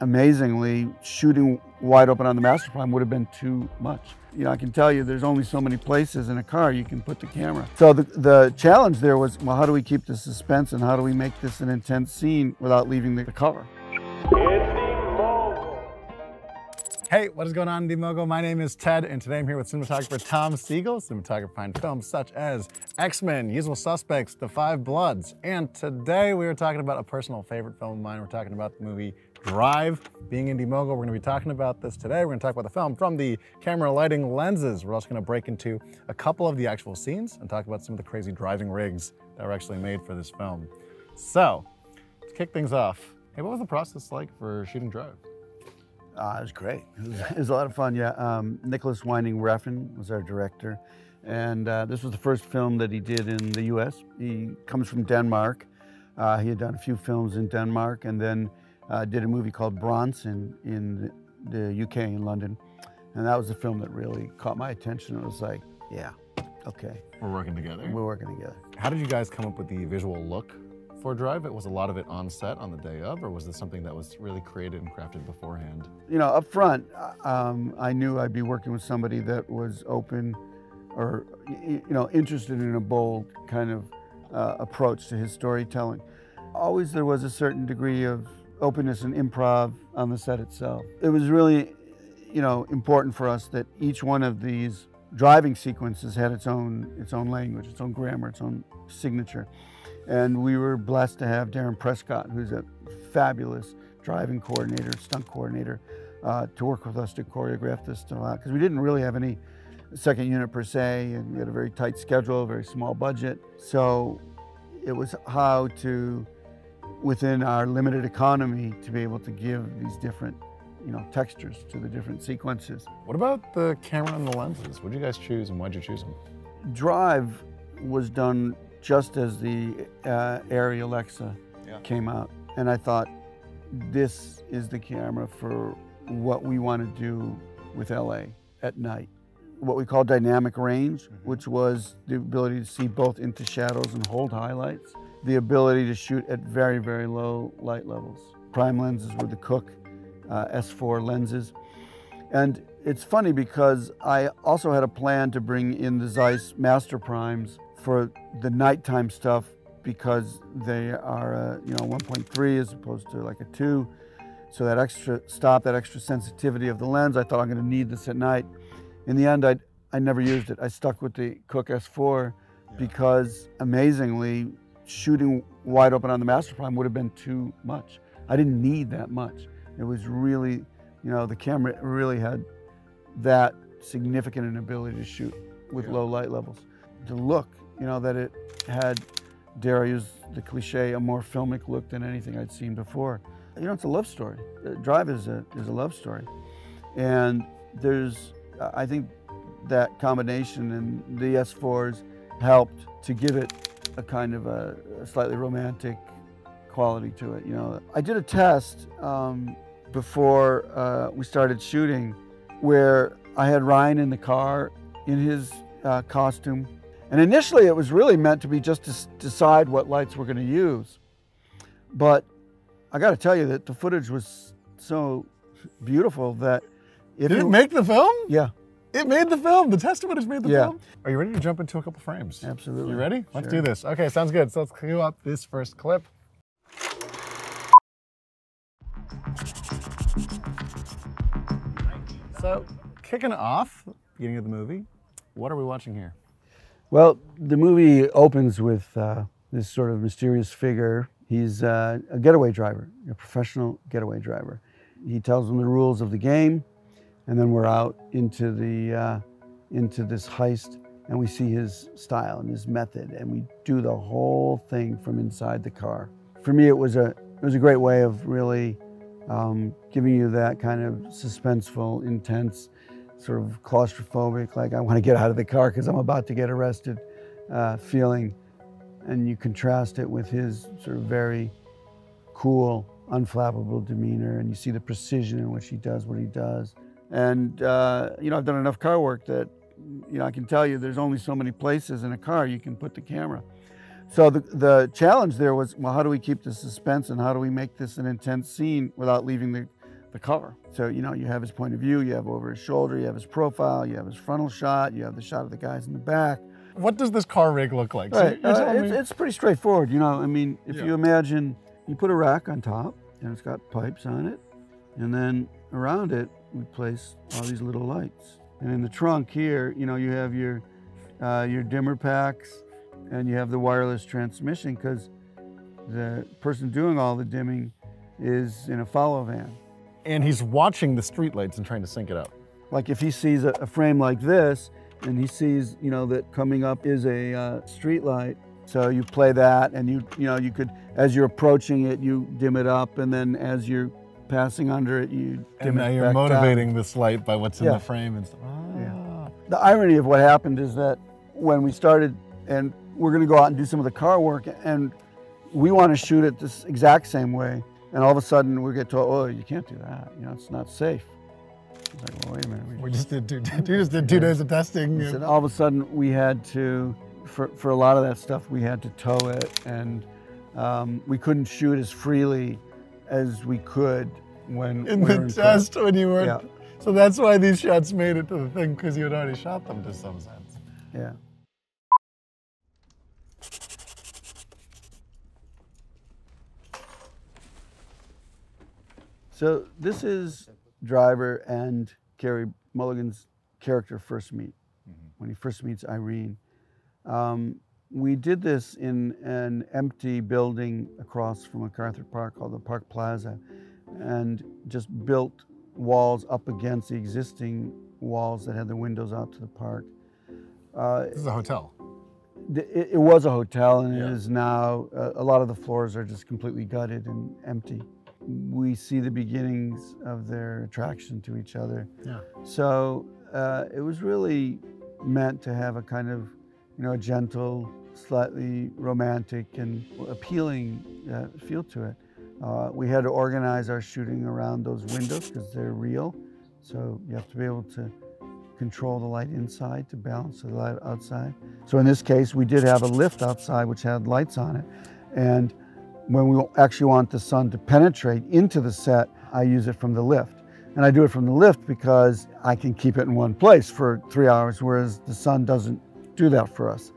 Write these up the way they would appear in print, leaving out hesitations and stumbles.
amazingly, shooting wide open on the master prime would have been too much. You know, I can tell you there's only so many places in a car you can put the camera. So the challenge there was, well, how do we keep the suspense and how do we make this an intense scene without leaving the car? Hey, what is going on, D-Mogul? My name is Ted, and today I'm here with cinematographer Tom Sigel, cinematographer behind films such as X-Men, Usual Suspects, The Five Bloods, and today we are talking about a personal favorite film of mine. We're talking about the movie Drive. Being in D-Mogul, we're going to be talking about this today. We're going to talk about the film from the camera, lighting, lenses. We're also going to break into a couple of the actual scenes and talk about some of the crazy driving rigs that were actually made for this film. So, to kick things off, hey, what was the process like for shooting Drive? It was great. It was a lot of fun, yeah. Nicholas Winding Refn was our director, and this was the first film that he did in the US. He comes from Denmark. He had done a few films in Denmark, and then did a movie called Bronson in the UK, in London. And that was the film that really caught my attention. It was like, yeah, okay. We're working together. We're working together. How did you guys come up with the visual look for Drive? Was a lot of it on set on the day of, or was this something that was really created and crafted beforehand? You know, up front, I knew I'd be working with somebody that was open or, you know, interested in a bold kind of approach to his storytelling. Always there was a certain degree of openness and improv on the set itself. It was really, you know, important for us that each one of these driving sequences had its own language, its own grammar, its own signature. And we were blessed to have Darren Prescott, who's a fabulous driving coordinator, stunt coordinator, to work with us to choreograph this stuff, because we didn't really have any second unit per se, and we had a very tight schedule, a very small budget. So it was how to, within our limited economy, to be able to give these different, you know, textures to the different sequences. What about the camera and the lenses? What did you guys choose, and why'd you choose them? Drive was done just as the Arri Alexa came out. And I thought, this is the camera for what we want to do with LA at night. What we call dynamic range, which was the ability to see both into shadows and hold highlights. The ability to shoot at very, very low light levels. Prime lenses were the Cooke S4 lenses. And it's funny because I also had a plan to bring in the Zeiss Master Primes for the nighttime stuff, because they are, you know, 1.3 as opposed to like a 2. So that extra stop, that extra sensitivity of the lens, I thought I'm going to need this at night. In the end, I never used it. I stuck with the Cooke S4 because, amazingly, shooting wide open on the Master Prime would have been too much. I didn't need that much. It was really, you know, the camera really had that significant an ability to shoot with low light levels. The look, you know, that it had, dare I use the cliche, a more filmic look than anything I'd seen before. You know, it's a love story. Drive is a love story. And there's, I think that combination and the S4s helped to give it a kind of a slightly romantic quality to it, you know. I did a test before we started shooting where I had Ryan in the car in his costume. And initially it was really meant to be just to decide what lights we're going to use. But I got to tell you that the footage was so beautiful that Did it make the film? Yeah. It made the film. The test footage made the film. Are you ready to jump into a couple frames? Absolutely. You ready? Let's do this. Okay, sounds good. So let's cue up this first clip. So, kicking off, beginning of the movie, what are we watching here? Well, the movie opens with this sort of mysterious figure. He's a getaway driver, a professional getaway driver. He tells them the rules of the game, and then we're out into this heist, and we see his style and his method, and we do the whole thing from inside the car. For me, it was a great way of really giving you that kind of suspenseful, intense, sort of claustrophobic, like I want to get out of the car because I'm about to get arrested feeling. And you contrast it with his sort of very cool, unflappable demeanor, and you see the precision in which he does what he does. And you know, I've done enough car work that, you know, I can tell you there's only so many places in a car you can put the camera. So the challenge there was, well, how do we keep the suspense and how do we make this an intense scene without leaving the cover. So, you know, you have his point of view, you have over his shoulder, you have his profile, you have his frontal shot, you have the shot of the guys in the back. What does this car rig look like? Right. So It's pretty straightforward, you know. I mean, if you imagine, you put a rack on top, and it's got pipes on it, and then around it, we place all these little lights. And in the trunk here, you know, you have your dimmer packs, and you have the wireless transmission, because the person doing all the dimming is in a follow van. And he's watching the streetlights and trying to sync it up. Like if he sees a frame like this, and he sees, you know, that coming up is a street light, so you play that, and you know, you could, as you're approaching it, you dim it up, and then as you're passing under it, you dim it back down. And now you're motivating this light by what's in the frame and stuff. Yeah. The irony of what happened is that when we started, and we're going to go out and do some of the car work, and we want to shoot it this exact same way, and all of a sudden we get told, oh, you can't do that, you know, it's not safe. It's like, well, wait a minute. We just did 2 days of testing. And all of a sudden we had to, for a lot of that stuff, we had to tow it, and we couldn't shoot as freely as we could when in we the were test when you were. Yeah. So that's why these shots made it to the thing, because you had already shot them to some sense. Yeah. So this is Driver and Carey Mulligan's character first meet, when he first meets Irene. We did this in an empty building across from MacArthur Park called the Park Plaza, and just built walls up against the existing walls that had the windows out to the park. This is a hotel. It was a hotel, and it is now, a lot of the floors are just completely gutted and empty. We see the beginnings of their attraction to each other. Yeah. So it was really meant to have a kind of, you know, a gentle, slightly romantic and appealing feel to it. We had to organize our shooting around those windows because they're real. So you have to be able to control the light inside to balance the light outside. So in this case, we did have a lift outside which had lights on it. And when we actually want the sun to penetrate into the set, I use it from the lift. And I do it from the lift because I can keep it in one place for 3 hours, whereas the sun doesn't do that for us.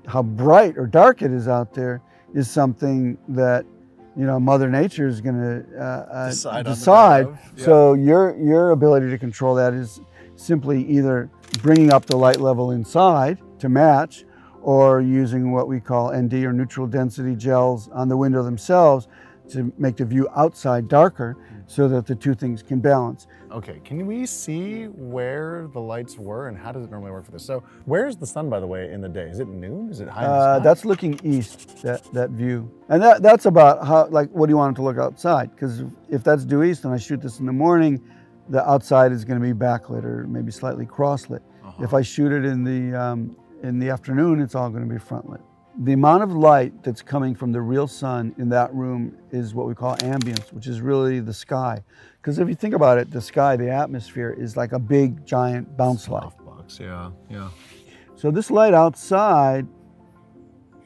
How bright or dark it is out there is something that, you know, Mother Nature is going to decide. Yeah. So your ability to control that is simply either bringing up the light level inside to match, or using what we call ND or neutral density gels on the window themselves to make the view outside darker so that the two things can balance. Okay, can we see where the lights were and how does it normally work for this? So where's the sun, by the way, in the day? Is it noon? Is it high in the sky? That's looking east, that view. And that's about how, like, what do you want it to look outside? Because if that's due east and I shoot this in the morning, the outside is going to be backlit or maybe slightly crosslit. If I shoot it in the afternoon, it's all going to be front lit. The amount of light that's coming from the real sun in that room is what we call ambience, which is really the sky. Because if you think about it, the sky, the atmosphere, is like a big, giant bounce light. Softbox, yeah, yeah. So this light outside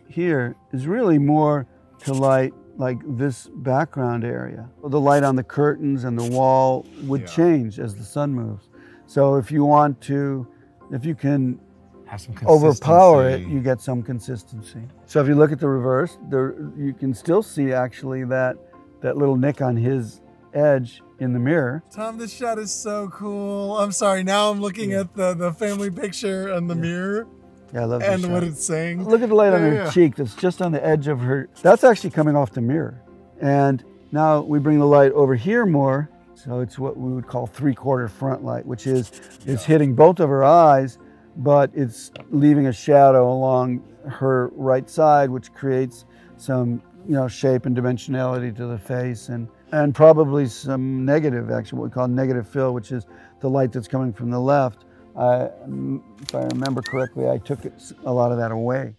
here is really more to light like this background area. The light on the curtains and the wall would change as the sun moves. So if you want to, if you can have some overpower it, you get some consistency. So if you look at the reverse, you can still see actually that little nick on his edge in the mirror. Tom, this shot is so cool. I'm sorry, now I'm looking at the family picture on the mirror. Yeah, I love this shot. What it's saying. Look at the light on her cheek that's just on the edge of her. That's actually coming off the mirror. And now we bring the light over here more. So it's what we would call 3/4 front light, which is it's hitting both of her eyes, but it's leaving a shadow along her right side, which creates some, you know, shape and dimensionality to the face, and probably some negative, actually, what we call negative fill, which is the light that's coming from the left. If I remember correctly, I took a lot of that away.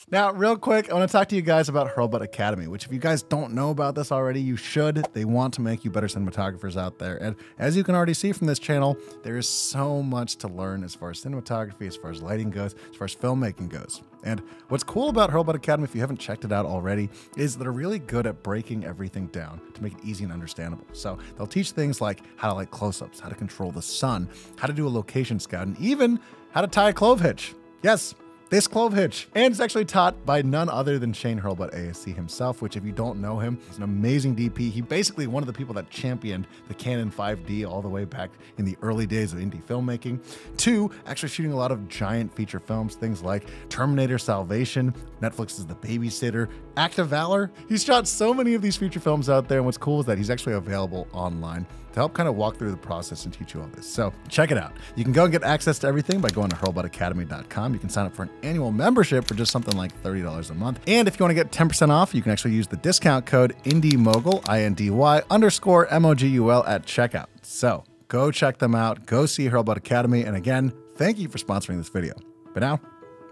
Now, real quick, I want to talk to you guys about Hurlbut Academy, which if you guys don't know about this already, you should. They want to make you better cinematographers out there. And as you can already see from this channel, there is so much to learn as far as cinematography, as far as lighting goes, as far as filmmaking goes. And what's cool about Hurlbut Academy, if you haven't checked it out already, is they're really good at breaking everything down to make it easy and understandable. So they'll teach things like how to light close-ups, how to control the sun, how to do a location scout, and even how to tie a clove hitch. Yes, this clove hitch. And it's actually taught by none other than Shane Hurlbut, ASC himself, which if you don't know him, he's an amazing DP. He basically one of the people that championed the Canon 5D all the way back in the early days of indie filmmaking, to actually shooting a lot of giant feature films, things like Terminator Salvation, Netflix's The Babysitter, Act of Valor. He's shot so many of these feature films out there, and what's cool is that he's actually available online to help kind of walk through the process and teach you all this. So check it out. You can go and get access to everything by going to hurlbutacademy.com. You can sign up for an annual membership for just something like $30 a month. And if you want to get 10% off, you can actually use the discount code INDYMOGUL, INDY_MOGUL at checkout. So go check them out. Go see Hurlbut Academy. And again, thank you for sponsoring this video. But now,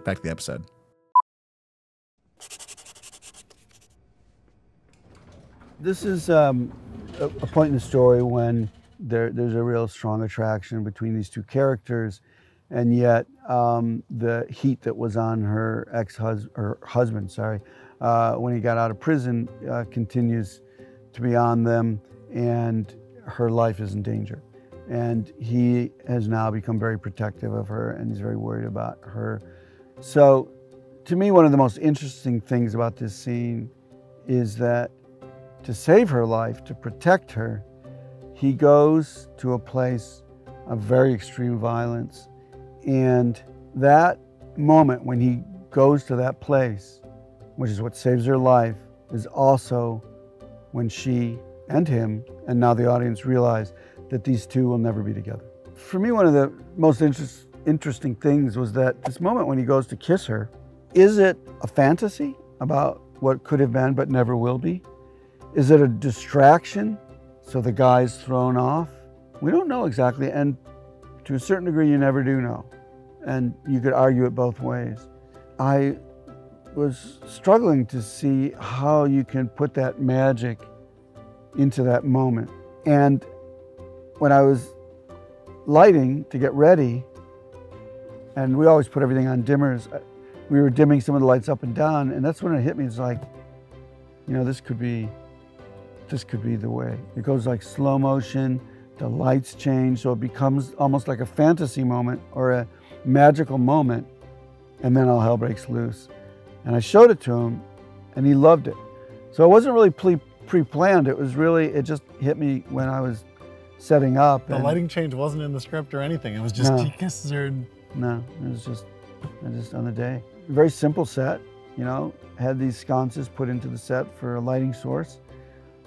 back to the episode. This is a point in the story when there's a real strong attraction between these two characters, and yet the heat that was on her husband, when he got out of prison, continues to be on them, and her life is in danger. And he has now become very protective of her, and he's very worried about her. So, to me, one of the most interesting things about this scene is that to save her life, to protect her, he goes to a place of very extreme violence. And that moment when he goes to that place, which is what saves her life, is also when she and him, and now the audience, realize that these two will never be together. For me, one of the most interesting things was that this moment when he goes to kiss her, is it a fantasy about what could have been but never will be? Is it a distraction so the guy's thrown off? We don't know exactly, and to a certain degree you never do know. And you could argue it both ways. I was struggling to see how you can put that magic into that moment. And when I was lighting to get ready, and we always put everything on dimmers, we were dimming some of the lights up and down, and that's when it hit me. It's like, you know, this could be the way. It goes like slow motion, the lights change, so it becomes almost like a fantasy moment or a magical moment, and then all hell breaks loose. And I showed it to him, and he loved it. So it wasn't really pre-planned. It was really, it just hit me when I was setting up. The lighting change wasn't in the script or anything. It was just he kisses her. No, it was just on the day. Very simple set, you know, had these sconces put into the set for a lighting source.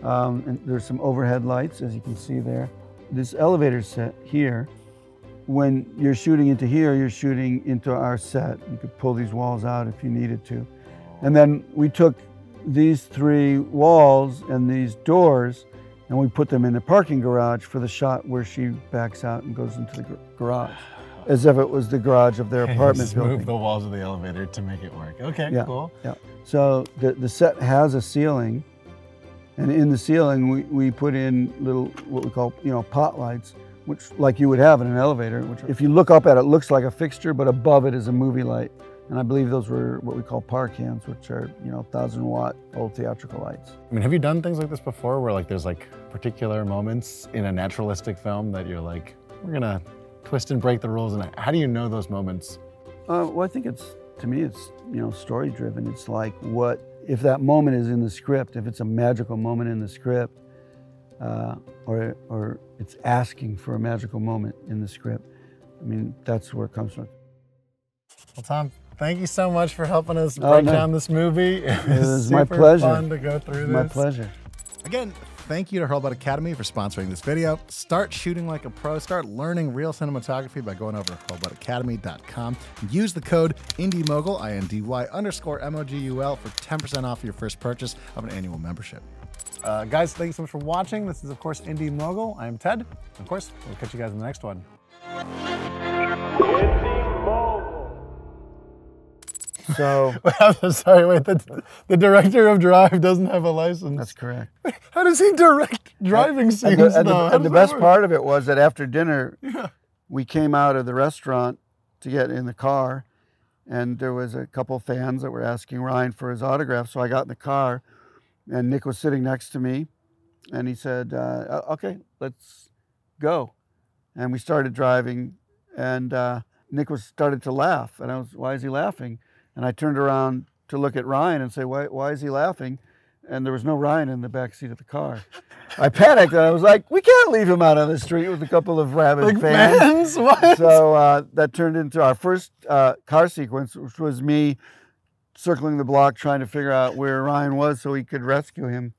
And there's some overhead lights, as you can see there. This elevator set here, when you're shooting into here, you're shooting into our set. You could pull these walls out if you needed to. And then we took these three walls and these doors, and we put them in the parking garage for the shot where she backs out and goes into the garage, as if it was the garage of their apartment building. Move the walls of the elevator to make it work. Okay, yeah, cool. Yeah. So the set has a ceiling, and in the ceiling we put in little, what we call, you know, pot lights, which like you would have in an elevator, which if you look up at it, looks like a fixture, but above it is a movie light. And I believe those were what we call par cans, which are, you know, 1,000-watt old theatrical lights. I mean, have you done things like this before where like there's like particular moments in a naturalistic film that you're like, we're gonna twist and break the rules, and how do you know those moments? Well, I think to me, it's, you know, story driven. It's like, what if that moment is in the script, if it's a magical moment in the script, or it's asking for a magical moment in the script. I mean, that's where it comes from. Well, Tom, thank you so much for helping us break down this movie. It was my pleasure. Fun to go through this. My pleasure. Again, thank you to Hurlbut Academy for sponsoring this video. Start shooting like a pro. Start learning real cinematography by going over to hurlbutacademy.com. Use the code INDYMOGUL, INDY_MOGUL, for 10% off your first purchase of an annual membership. Guys, thank you so much for watching. This is, of course, Indie Mogul. I am Ted. Of course, we'll catch you guys in the next one. So, I'm sorry, wait, the director of Drive doesn't have a license. That's correct. How does he direct driving scenes, though? And the best part of it was that after dinner, we came out of the restaurant to get in the car, and there was a couple fans that were asking Ryan for his autograph. So I got in the car, and Nick was sitting next to me, and he said, "Okay, let's go." And we started driving, and Nick started to laugh, and I was, "Why is he laughing?" And I turned around to look at Ryan and say, "Why is he laughing?" And there was no Ryan in the back seat of the car. I panicked, and I was like, "We can't leave him out on the street with a couple of rabid fans." What? So that turned into our first car sequence, which was me circling the block trying to figure out where Ryan was so he could rescue him.